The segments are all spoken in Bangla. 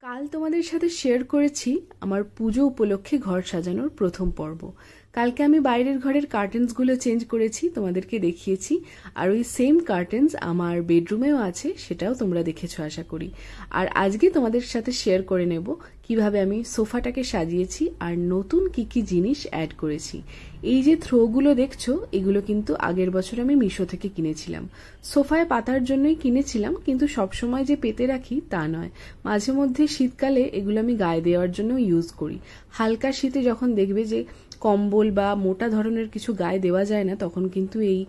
কাল তোমাদের সাথে শেয়ার করেছি আমার পুজো উপলক্ষে ঘর সাজানোর প্রথম পর্ব। কালকে আমি বাইরের ঘরের কার্টেন্সগুলো চেঞ্জ করেছি, তোমাদেরকে দেখিয়েছি। আর ওই সেম কার্টেন্স আমার বেডরুমেও আছে, সেটাও তোমরা দেখেছো আশা করি। আর আজকে তোমাদের সাথে শেয়ার করে নেব কিভাবে আমি সোফাটাকে সাজিয়েছি আর নতুন কি কি জিনিস অ্যাড করেছি। এই যে থ্রোগুলো দেখছো, এগুলো কিন্তু আগের বছর আমি মিশো থেকে কিনেছিলাম। সোফায় পাতার জন্যই কিনেছিলাম, কিন্তু সবসময় যে পেতে রাখি তা নয়। মাঝে মধ্যে শীতকালে এগুলো আমি গায়ে দেওয়ার জন্য ইউজ করি। হালকা শীতে যখন দেখবে যে কম্বল বা মোটা ধরনের কিছু গায়ে দেওয়া যায় না, তখন কিন্তু এই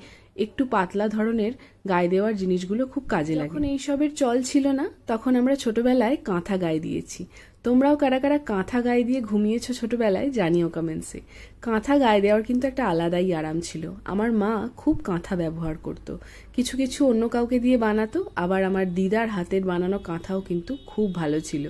একটু পাতলা ধরনের গায়ে দেওয়ার জিনিসগুলো খুব কাজে লাগে। যখন এইসবের চল ছিল না, তখন আমরা ছোটবেলায় কাঁথা গায়ে দিয়েছি। তোমরাও কারা কারা কাঁথা গায়ে দিয়ে ঘুমিয়েছো ছোটবেলায় জানিও কমেন্টসে। কাঁথা গায়ে দেওয়ার কিন্তু একটা আলাদাই আরাম ছিল। আমার মা খুব কাঁথা ব্যবহার করতো, কিছু কিছু অন্য কাউকে দিয়ে বানাতো, আবার আমার দিদার হাতের বানানো কাঁথাও কিন্তু খুব ভালো ছিল।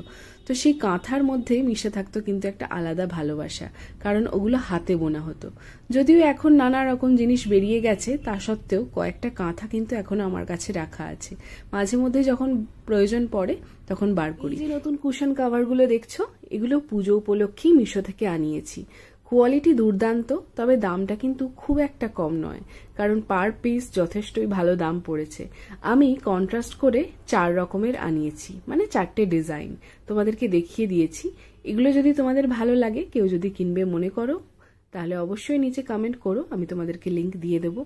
তো সেই কাঁথার মধ্যে মিশে থাকতো কিন্তু একটা আলাদা ভালোবাসা, কারণ ওগুলো হাতে বোনা হতো। যদিও এখন নানা রকম জিনিস বেরিয়ে গেছে, তা সত্ত্বেও কয়েকটা কাঁথা কিন্তু এখনো আমার কাছে রাখা আছে। মাঝে মধ্যে যখন প্রয়োজন পড়ে তখন বার করি। যে নতুন কুশন কাভারগুলো দেখছো, এগুলো পুজো উপলক্ষেই মিশো থেকে আনিয়েছি। কোয়ালিটি দুর্দান্ত, তবে দামটা কিন্তু খুব একটা কম নয়, কারণ পার পিস যথেষ্টই ভালো দাম পড়েছে। আমি কন্ট্রাস্ট করে 4 রকমের আনিয়েছি, মানে 4টে ডিজাইন তোমাদেরকে দেখিয়ে দিয়েছি। এগুলো যদি তোমাদের ভালো লাগে, কেউ যদি কিনবে মনে করো, তাহলে অবশ্যই নিচে কমেন্ট করো, আমি তোমাদেরকে লিংক দিয়ে দেবো।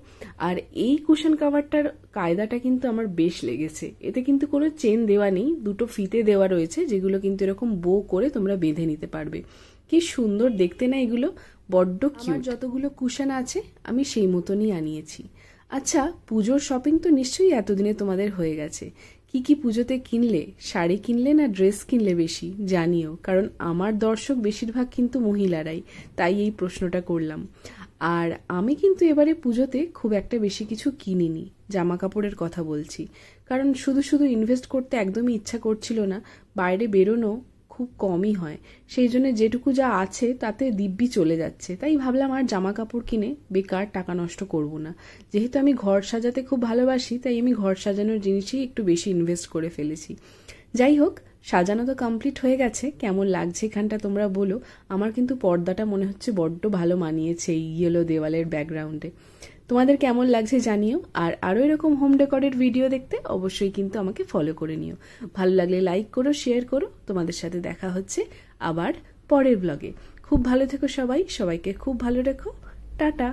আর এই কুশন কাভারটার কায়দাটা কিন্তু আমার বেশ লেগেছে। এতে কিন্তু কোনো চেন দেওয়া নেই, দুটো ফিতে দেওয়া রয়েছে, যেগুলো কিন্তু এরকম বো করে তোমরা বেঁধে নিতে পারবে। কি সুন্দর দেখতে না এগুলো, বড্ড কিউট। যতগুলো কুশন আছে আমি সেই মতনই আনিয়েছি। আচ্ছা, পুজোর শপিং তো নিশ্চয়ই এতদিনে তোমাদের হয়ে গেছে। কি কি পুজোতে কিনলে? শাড়ি কিনলে না ড্রেস কিনলে বেশি জানিও, কারণ আমার দর্শক বেশিরভাগ কিন্তু মহিলারাই, তাই এই প্রশ্নটা করলাম। আর আমি কিন্তু এবারে পুজোতে খুব একটা বেশি কিছু কিনিনি, জামা কাপড়ের কথা বলছি, কারণ শুধু শুধু ইনভেস্ট করতে একদমই ইচ্ছা করছিল না। বাইরে বেরোনো খুব কমই হয়, সেই জন্য যেটুকু যা আছে তাতে দিব্যি চলে যাচ্ছে। তাই ভাবলাম আর জামা কাপড় কিনে বেকার টাকা নষ্ট করব না। যেহেতু আমি ঘর সাজাতে খুব ভালোবাসি, তাই আমি ঘর সাজানোর জিনিসই একটু বেশি ইনভেস্ট করে ফেলেছি। যাই হোক, সাজানো তো কমপ্লিট হয়ে গেছে। কেমন লাগছে এখানটা তোমরা বলো। আমার কিন্তু পর্দাটা মনে হচ্ছে বড্ড ভালো মানিয়েছে এই ইয়েলো দেওয়ালের ব্যাকগ্রাউন্ডে। তোমাদের কেমন লাগছে জানিও। আর আরও এরকম হোম ডেকোরের ভিডিও দেখতে অবশ্যই কিন্তু আমাকে ফলো করে নিও। ভালো লাগলে লাইক করো, শেয়ার করো। তোমাদের সাথে দেখা হচ্ছে আবার পরের ব্লগে। খুব ভালো থেকো সবাই, সবাইকে খুব ভালো রেখো। টাটা।